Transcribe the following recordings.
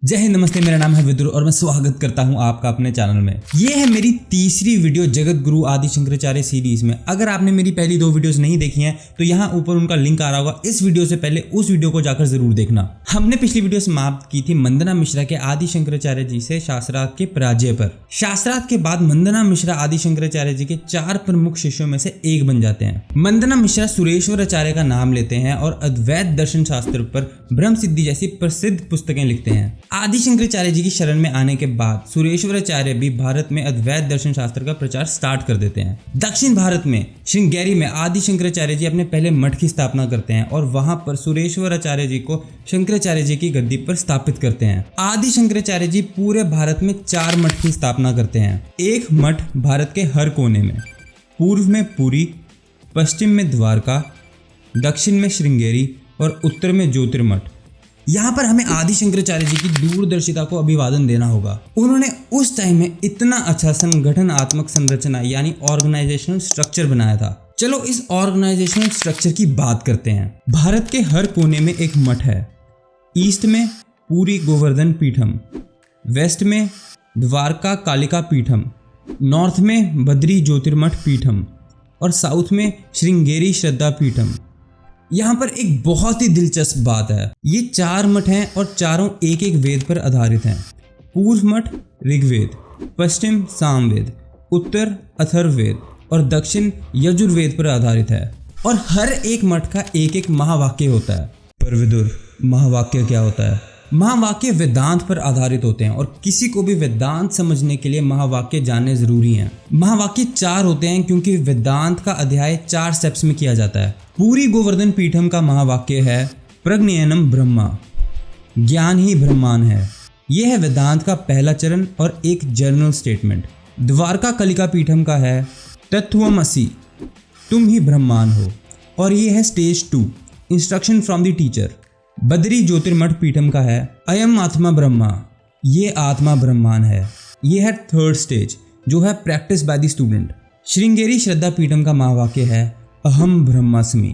जय हिंद, नमस्ते। मेरा नाम है विदुर और मैं स्वागत करता हूं आपका अपने चैनल में। ये है मेरी तीसरी वीडियो जगत गुरु आदि शंकराचार्य सीरीज में। अगर आपने मेरी पहली दो वीडियोस नहीं देखी हैं तो यहाँ ऊपर उनका लिंक आ रहा होगा। इस वीडियो से पहले उस वीडियो को जाकर जरूर देखना। हमने पिछली वीडियो समाप्त की थी मंदना मिश्रा के आदि शंकराचार्य जी से शास्त्रार्थ के पराजय पर। शास्त्रार्थ के बाद मंदना मिश्रा आदि शंकराचार्य जी के 4 प्रमुख शिष्यों में से एक बन जाते हैं। मंदना मिश्रा सुरेश्वर आचार्य का नाम लेते हैं और अद्वैत दर्शन शास्त्र पर ब्रह्म सिद्धि जैसी प्रसिद्ध पुस्तकें लिखते हैं। आदि शंकराचार्य जी की शरण में आने के बाद सुरेश्वराचार्य भी भारत में अद्वैत दर्शन शास्त्र का प्रचार स्टार्ट कर देते हैं। दक्षिण भारत में श्रृंगेरी में आदि शंकराचार्य जी अपने पहले मठ की स्थापना करते हैं और वहां पर सुरेश्वराचार्य जी को शंकराचार्य जी की गद्दी पर स्थापित करते हैं। आदि शंकराचार्य जी पूरे भारत में 4 मठ की स्थापना करते हैं। एक मठ भारत के हर कोने में, पूर्व में पुरी, पश्चिम में द्वारका, दक्षिण में श्रृंगेरी और उत्तर में ज्योतिर्मठ। यहाँ पर हमें आदि शंकराचार्य जी की दूरदर्शिता को अभिवादन देना होगा। उन्होंने उस टाइम में इतना अच्छा संगठनात्मक संरचना यानी ऑर्गेनाइजेशनल स्ट्रक्चर बनाया था। चलो इस ऑर्गेनाइजेशनल स्ट्रक्चर की बात करते हैं। भारत के हर कोने में एक मठ है। ईस्ट में पूरी गोवर्धन पीठम, वेस्ट में द्वारका कालिका पीठम, नॉर्थ में बद्री ज्योतिर्मठ पीठम और साउथ में श्रृंगेरी श्रद्धा पीठम। यहाँ पर एक बहुत ही दिलचस्प बात है। ये 4 मठ हैं और चारों एक एक वेद पर आधारित हैं। पूर्व मठ ऋग्वेद, पश्चिम सामवेद, उत्तर अथर्ववेद और दक्षिण यजुर्वेद पर आधारित है। और हर एक मठ का एक एक महावाक्य होता है। पर विदुर, महावाक्य क्या होता है? महावाक्य वेदांत पर आधारित होते हैं और किसी को भी वेदांत समझने के लिए महावाक्य जानने जरूरी हैं। महावाक्य 4 होते हैं क्योंकि वेदांत का अध्याय 4 स्टेप्स में किया जाता है। पूरी गोवर्धन पीठम का महावाक्य है प्रज्ञेयनम ब्रह्मा, ज्ञान ही ब्रह्मांड है। यह है वेदांत का पहला चरण और एक जर्नल स्टेटमेंट। द्वारका कलिका पीठम का है तत्त्वमसि, तुम ही ब्रह्मांड हो, और यह है stage 2, instruction from the teacher. Badri Jyotirmath Peetham का है अयम आत्मा ब्रह्मा, ये आत्मा ब्रह्मांड है। यह है 3rd स्टेज जो है practice by the student. Sringeri Shraddha Peetham का महावाक्य है अहम ब्रह्मास्मि,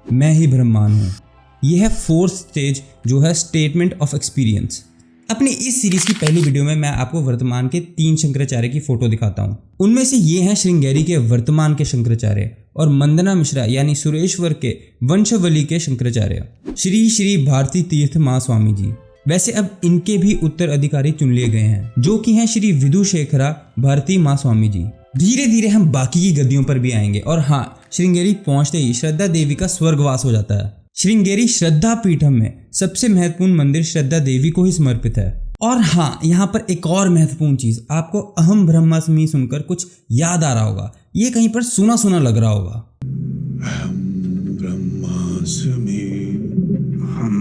मैं ही ब्रह्मांड हूँ। यह है 4th स्टेज जो है स्टेटमेंट ऑफ एक्सपीरियंस। अपनी इस सीरीज की पहली वीडियो में मैं आपको वर्तमान के 3 शंकराचार्य की फोटो दिखाता हूँ। उनमें से ये हैं श्रृंगेरी के वर्तमान के शंकराचार्य और मंदना मिश्रा यानी सुरेश्वर के वंशावली के शंकराचार्य श्री श्री भारती तीर्थ महास्वामी जी। वैसे अब इनके भी उत्तराधिकारी चुन लिए गए हैं जो कि हैं श्री विधुशेखरा भारती महास्वामी जी। धीरे धीरे हम बाकी की गद्दियों पर भी आएंगे। और हाँ, श्रृंगेरी पहुंचते ही श्रद्धा देवी का स्वर्गवास हो जाता है। श्रृंगेरी श्रद्धा पीठम में सबसे महत्वपूर्ण मंदिर श्रद्धा देवी को ही समर्पित है। और हाँ, यहाँ पर एक और महत्वपूर्ण चीज, आपको अहम ब्रह्मास्मि सुनकर कुछ याद आ रहा होगा। ये कहीं पर सुना सुना लग रहा होगा। अहम ब्रह्मास्मि, अहम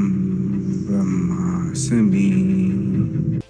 ब्रह्मास्मि।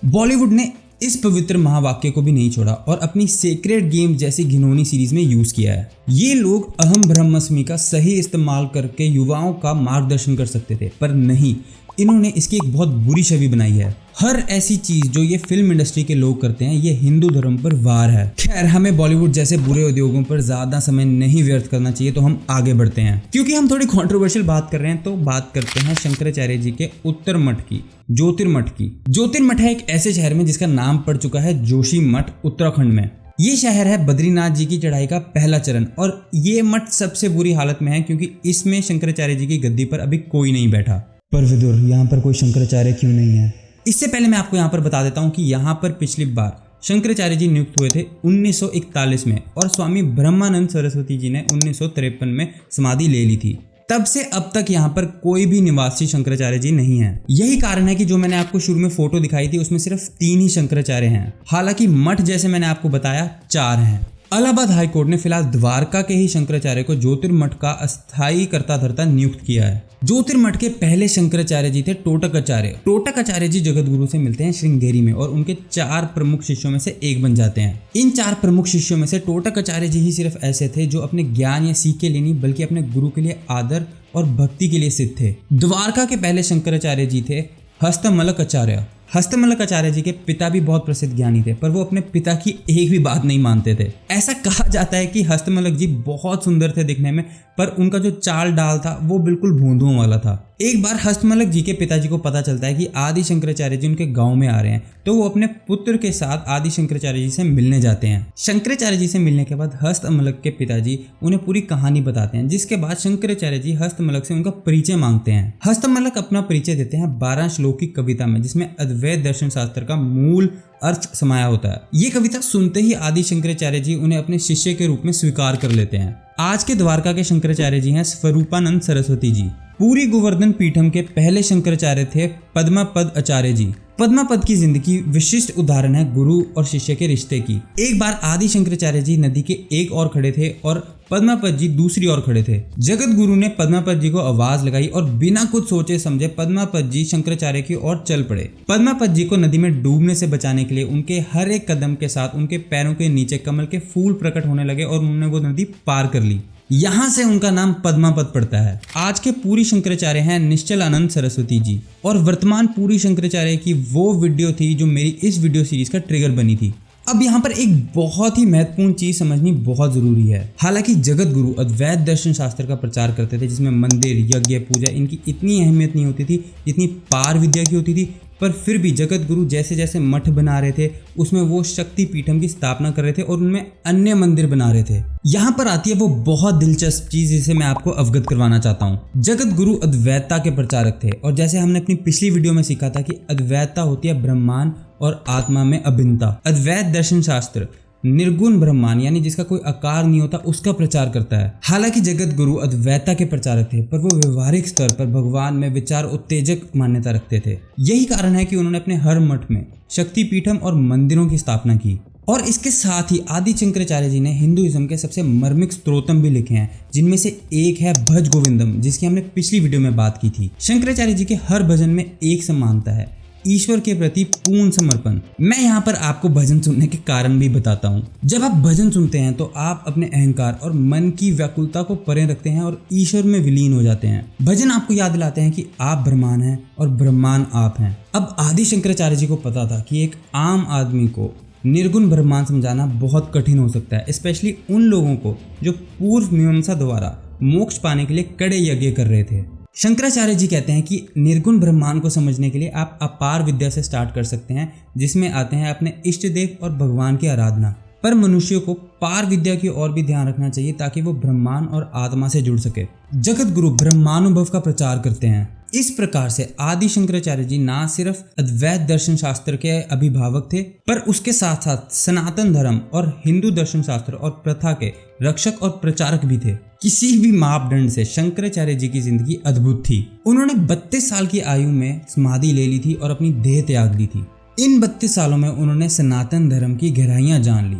बॉलीवुड ने इस पवित्र महावाक्य को भी नहीं छोड़ा और अपनी सेक्रेड गेम जैसी घिनौनी सीरीज में यूज किया है। ये लोग अहम ब्रह्मास्मि का सही इस्तेमाल करके युवाओं का मार्गदर्शन कर सकते थे, पर नहीं, इन्होंने इसकी एक बहुत बुरी छवि बनाई है। हर ऐसी चीज जो ये फिल्म इंडस्ट्री के लोग करते हैं ये हिंदू धर्म पर वार है। खैर, हमें बॉलीवुड जैसे बुरे उद्योगों पर ज्यादा समय नहीं व्यर्थ करना चाहिए, तो हम आगे बढ़ते हैं। क्योंकि हम थोड़ी कंट्रोवर्शियल बात कर रहे हैं तो बात करते हैं शंकराचार्य जी के उत्तर मठ की, ज्योतिर्मठ की। ज्योतिर्मठ है एक ऐसे शहर में जिसका नाम पड़ चुका है जोशी मठ, उत्तराखंड में। ये शहर है बद्रीनाथ जी की चढ़ाई का पहला चरण और ये मठ सबसे बुरी हालत में है क्योंकि इसमें शंकराचार्य जी की गद्दी पर अभी कोई नहीं बैठा। पर विदुर, यहाँ पर कोई शंकराचार्य क्यों नहीं है? इससे पहले मैं आपको यहाँ पर बता देता हूँ कि यहाँ पर पिछली बार शंकराचार्य जी नियुक्त हुए थे 1941 में और स्वामी ब्रह्मानंद सरस्वती जी ने 1953 में समाधि ले ली थी। तब से अब तक यहाँ पर कोई भी निवासी शंकराचार्य जी नहीं है। यही कारण है कि जो मैंने आपको शुरू में फोटो दिखाई थी उसमें सिर्फ 3 ही शंकराचार्य हैं। हालांकि मठ जैसे मैंने आपको बताया 4 हैं। इलाहाबाद हाईकोर्ट ने फिलहाल द्वारका के ही शंकराचार्य को ज्योतिर्मठ का अस्थायी कर्ता धर्ता नियुक्त किया है। ज्योतिर्मठ के पहले शंकराचार्य जी थे टोटकाचार्य। टोटकाचार्य जी जगत गुरु से मिलते हैं श्रृंगेरी में और उनके 4 प्रमुख शिष्यों में से एक बन जाते हैं। इन 4 प्रमुख शिष्यों में से टोटकाचार्य जी ही सिर्फ ऐसे थे जो अपने ज्ञान या सीख के लिए नहीं बल्कि अपने गुरु के लिए आदर और भक्ति के लिए सिद्ध थे। द्वारका के पहले शंकराचार्य जी थे हस्तमलकाचार्य हस्तमलक आचार्य जी के पिता भी बहुत प्रसिद्ध ज्ञानी थे, पर वो अपने पिता की एक भी बात नहीं मानते थे। ऐसा कहा जाता है कि हस्तमलक जी बहुत सुंदर थे दिखने में, पर उनका जो चाल डाल था वो बिल्कुल भोंदुओं वाला था। एक बार हस्तमलक जी के पिताजी को पता चलता है कि आदि शंकराचार्य जी उनके गांव में आ रहे हैं, तो वो अपने पुत्र के साथ आदि शंकराचार्य जी से मिलने जाते हैं। शंकराचार्य जी से मिलने के बाद हस्तमलक के पिताजी उन्हें पूरी कहानी बताते हैं, जिसके बाद शंकराचार्य जी हस्तमलक से उनका परिचय मांगते हैं। हस्तमलक अपना परिचय देते हैं 12 श्लोक की कविता में, जिसमें अद्वैत दर्शन शास्त्र का मूल अर्थ समाया होता है। ये कविता सुनते ही आदि शंकराचार्य जी उन्हें अपने शिष्य के रूप में स्वीकार कर लेते हैं। आज के द्वारका के शंकराचार्य जी हैं स्वरूपानंद सरस्वती जी। पूरी गोवर्धन पीठम के पहले शंकराचार्य थे पद्मापद आचार्य जी। पद्मापद की जिंदगी विशिष्ट उदाहरण है गुरु और शिष्य के रिश्ते की। एक बार आदि शंकराचार्य जी नदी के एक ओर खड़े थे और पद्मापद जी दूसरी ओर खड़े थे। जगत गुरु ने पद्मापद जी को आवाज लगाई और बिना कुछ सोचे समझे पद्मापद जी शंकराचार्य की ओर चल पड़े। पद्मापद जी को नदी में डूबने से बचाने के लिए उनके हर एक कदम के साथ उनके पैरों के नीचे कमल के फूल प्रकट होने लगे और उन्होंने वो नदी पार कर ली। यहाँ से उनका नाम पद्मापद पड़ता है। आज के पूरी शंकराचार्य हैं निश्चलानंद सरस्वती जी, और वर्तमान पूरी शंकराचार्य की वो वीडियो थी जो मेरी इस वीडियो सीरीज का ट्रिगर बनी थी। अब यहाँ पर एक बहुत ही महत्वपूर्ण चीज समझनी बहुत जरूरी है। हालांकि जगत गुरु अद्वैत दर्शन शास्त्र का प्रचार करते थे, जिसमें मंदिर, यज्ञ, पूजा इनकी इतनी अहमियत नहीं होती थी जितनी पार विद्या की होती थी, पर फिर भी जगत गुरु जैसे जैसे मठ बना रहे थे उसमें वो शक्ति पीठम की स्थापना कर रहे थे और उनमें अन्य मंदिर बना रहे थे। यहाँ पर आती है वो बहुत दिलचस्प चीज जिसे मैं आपको अवगत करवाना चाहता हूँ। जगत गुरु अद्वैतता के प्रचारक थे, और जैसे हमने अपनी पिछली वीडियो में सीखा था कि अद्वैतता होती है ब्रह्मांड और आत्मा में अभिन्नता। अद्वैत दर्शन शास्त्र निर्गुण ब्रह्मांड यानी जिसका कोई आकार नहीं होता उसका प्रचार करता है। हालांकि जगत गुरु अद्वैतता के प्रचारक थे, पर वो व्यवहारिक स्तर पर भगवान में विचार उत्तेजक मान्यता रखते थे। यही कारण है कि उन्होंने अपने हर मठ में शक्ति पीठम और मंदिरों की स्थापना की। और इसके साथ ही आदि शंकराचार्य जी ने हिंदुइज्म के सबसे मर्मिक स्तोत्रम भी लिखे हैं, जिनमें से एक है भज गोविंदम, जिसकी हमने पिछली वीडियो में बात की थी। शंकराचार्य जी के हर भजन में एक समानता है, ईश्वर के प्रति पूर्ण समर्पण। मैं यहाँ पर आपको भजन सुनने के कारण भी बताता हूँ। जब आप भजन सुनते हैं तो आप अपने अहंकार और मन की व्याकुलता को परे रखते हैं और ईश्वर में विलीन हो जाते हैं। भजन आपको याद दिलाते हैं कि आप ब्रह्मांड हैं और ब्रह्मांड आप हैं। अब आदि शंकराचार्य जी को पता था कि एक आम आदमी को निर्गुण ब्रह्मांड समझाना बहुत कठिन हो सकता है, स्पेशली उन लोगों को जो पूर्व मीमांसा द्वारा मोक्ष पाने के लिए कड़े यज्ञ कर रहे थे। शंकराचार्य जी कहते हैं कि निर्गुण ब्रह्मांड को समझने के लिए आप अपार विद्या से स्टार्ट कर सकते हैं, जिसमें आते हैं अपने इष्ट देव और भगवान की आराधना। पर मनुष्य को पार विद्या की ओर भी ध्यान रखना चाहिए ताकि वो ब्रह्मांड और आत्मा से जुड़ सके। जगत गुरु ब्रह्मानुभव का प्रचार करते हैं। इस प्रकार से आदि शंकराचार्य जी ना सिर्फ अद्वैत दर्शन शास्त्र के अभिभावक थे, पर उसके साथ साथ सनातन धर्म और हिंदू दर्शन शास्त्र और प्रथा के रक्षक और प्रचारक भी थे। किसी भी मापदंड से शंकराचार्य जी की जिंदगी अद्भुत थी। उन्होंने 32 साल की आयु में समाधि ले ली थी और अपनी देह त्याग दी थी। इन 32 सालों में उन्होंने सनातन धर्म की गहराइयां जान ली,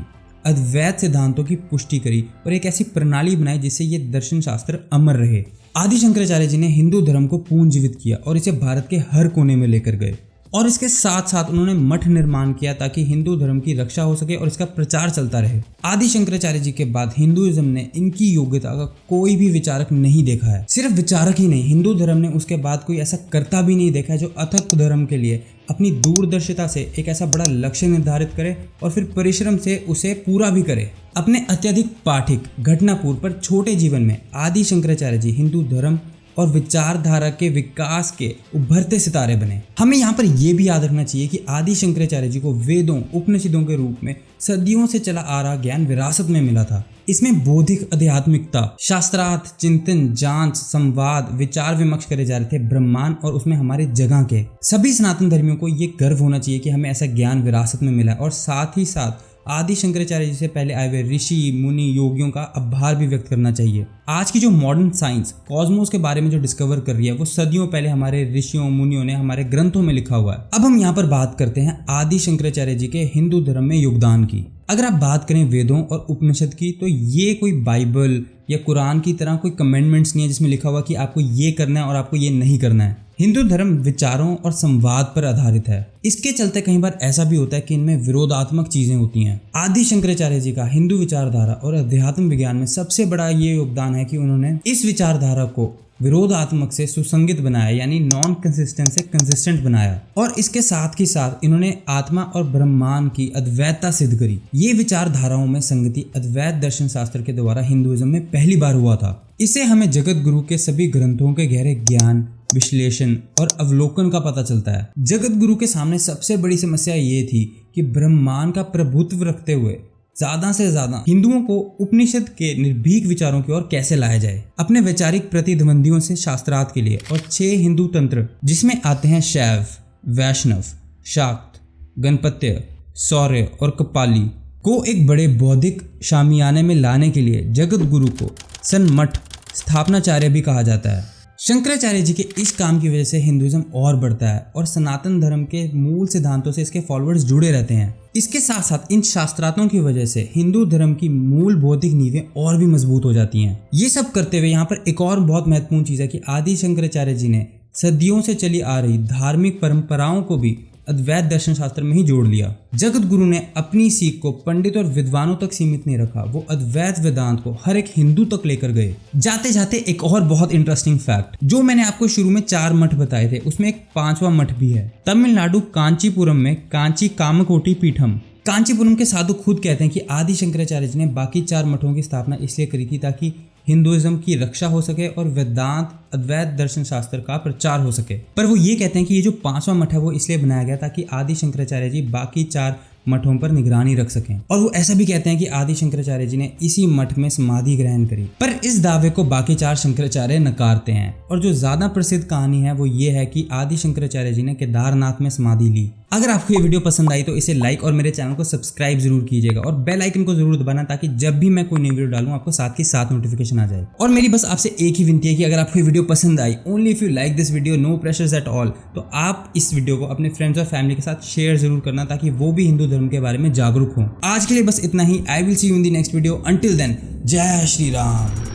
अद्वैत सिद्धांतों की पुष्टि करी और एक ऐसी प्रणाली बनाई जिससे ये दर्शन शास्त्र अमर रहे। आदि शंकराचार्य जी ने हिंदू धर्म को पुनर्जीवित किया और इसे भारत के हर कोने में लेकर गए। और इसके साथ साथ उन्होंने मठ निर्माण किया ताकि हिंदू धर्म की रक्षा हो सके और इसका प्रचार चलता रहे। आदि शंकराचार्य जी के बाद हिंदुइज्म ने इनकी योग्यता का कोई भी विचारक नहीं देखा है। सिर्फ विचारक ही नहीं, हिंदू धर्म ने उसके बाद कोई ऐसा कर्ता भी नहीं देखा है जो अथक धर्म के लिए अपनी दूरदर्शिता से एक ऐसा बड़ा लक्ष्य निर्धारित करे और फिर परिश्रम से उसे पूरा भी करे। अपने अत्यधिक पाठिक घटनापूर्ण पर छोटे जीवन में आदि शंकराचार्य जी हिंदू धर्म और विचारधारा के विकास के उभरते सितारे बने। हमें यहाँ पर यह भी याद रखना चाहिए कि आदि शंकराचार्य जी को वेदों, उपनिषदों के रूप में सदियों से चला आ रहा ज्ञान विरासत में मिला था। इसमें बौद्धिक आध्यात्मिकता, शास्त्रार्थ, चिंतन, जांच, संवाद, विचार विमर्श करे जा रहे थे ब्रह्मांड और उसमें हमारे जगह के। सभी सनातन धर्मियों को ये गर्व होना चाहिए कि हमें ऐसा ज्ञान विरासत में मिला और साथ ही साथ आदि शंकराचार्य जी से पहले आए हुए ऋषि मुनि योगियों का आभार भी व्यक्त करना चाहिए। आज की जो मॉडर्न साइंस कॉस्मोस के बारे में जो डिस्कवर कर रही है वो सदियों पहले हमारे ऋषियों मुनियों ने हमारे ग्रंथों में लिखा हुआ है। अब हम यहाँ पर बात करते हैं आदि शंकराचार्य जी के हिंदू धर्म में योगदान की। अगर आप बात करें वेदों और उपनिषद की तो ये कोई बाइबल या कुरान की तरह कोई कमेंडमेंट्स नहीं है जिसमें लिखा हुआ कि आपको ये करना है और आपको ये नहीं करना है। हिंदू धर्म विचारों और संवाद पर आधारित है। इसके चलते कई बार ऐसा भी होता है कि इनमें विरोधात्मक चीजें होती हैं। आदि शंकराचार्य जी का हिंदू विचारधारा और अध्यात्म विज्ञान में सबसे बड़ा ये योगदान है कि उन्होंने इस विचारधारा को विरोधात्मक से सुसंगत बनाया, यानी नॉन कंसिस्टेंट से कंसिस्टेंट बनाया। और इसके साथ ही साथ इन्होंने आत्मा और ब्रह्मांड की अद्वैतता सिद्ध करी। ये विचारधाराओं में संगति अद्वैत दर्शन शास्त्र के द्वारा हिंदुइज्म में पहली बार हुआ था। इससे हमें जगत गुरु के सभी ग्रंथों के गहरे ज्ञान, विश्लेषण और अवलोकन का पता चलता है। जगत गुरु के सामने सबसे बड़ी समस्या ये थी कि ब्रह्मांड का प्रभुत्व रखते हुए ज्यादा से ज्यादा हिंदुओं को उपनिषद के निर्भीक विचारों की ओर कैसे लाया जाए, अपने वैचारिक प्रतिद्वंदियों से शास्त्रार्थ के लिए। और 6 हिंदू तंत्र, जिसमें आते हैं शैव, वैष्णव, शाक्त, गणपत्य, सौर्य और कपाली, को एक बड़े बौद्धिक शामियाने में लाने के लिए जगत गुरु को सन्मठ स्थापनाचार्य भी कहा जाता है। शंकराचार्य जी के इस काम की वजह से हिंदुइज्म और बढ़ता है और सनातन धर्म के मूल सिद्धांतों से इसके फॉलोअर्स जुड़े रहते हैं। इसके साथ साथ इन शास्त्रार्थों की वजह से हिंदू धर्म की मूल बौद्धिक नींवें और भी मजबूत हो जाती हैं। ये सब करते हुए यहाँ पर एक और बहुत महत्वपूर्ण चीज़ है कि आदि शंकराचार्य जी ने सदियों से चली आ रही धार्मिक परंपराओं को भी अद्वैत दर्शन शास्त्र में ही जोड़ लिया। जगत गुरु ने अपनी सीख को पंडित और विद्वानों तक सीमित नहीं रखा, वो अद्वैत वेदांत को हर एक हिंदू तक लेकर गए। जाते जाते एक और बहुत इंटरेस्टिंग फैक्ट, जो मैंने आपको शुरू में 4 मठ बताए थे, उसमें एक 5वां मठ भी है। तमिलनाडु कांचीपुरम में कांची कामकोटी पीठम। कांचीपुरम के साधु खुद कहते हैं कि आदि शंकराचार्य जी ने बाकी 4 मठों की स्थापना इसलिए करी थी ताकि हिंदुइज्म की रक्षा हो सके और वेदांत अद्वैत दर्शन शास्त्र का प्रचार हो सके। पर वो ये कहते हैं कि ये जो 5वां मठ है वो इसलिए बनाया गया ताकि आदि शंकराचार्य जी बाकी 4 मठों पर निगरानी रख सकें। और वो ऐसा भी कहते हैं कि आदि शंकराचार्य जी ने इसी मठ में समाधि ग्रहण करी। पर इस दावे को बाकी 4 शंकराचार्य नकारते हैं। और जो ज्यादा प्रसिद्ध कहानी है वो ये है कि आदि शंकराचार्य जी ने केदारनाथ में समाधि ली। अगर आपको ये वीडियो पसंद आई तो इसे लाइक और मेरे चैनल को सब्सक्राइब जरूर कीजिएगा और बेल आइकन को जरूर दबाना ताकि जब भी मैं कोई नई वीडियो डालूं आपको साथ के साथ नोटिफिकेशन आ जाए। और मेरी बस आपसे एक ही विनती है कि अगर आपको ये वीडियो पसंद आई, only if you like this video, no pressures at all, तो आप इस वीडियो को अपने फ्रेंड्स और फैमिली के साथ शेयर जरूर करना ताकि वो भी हिंदू धर्म के बारे में जागरूक हों। आज के लिए बस इतना ही। I will see you in the next video. Until then, जय श्री राम।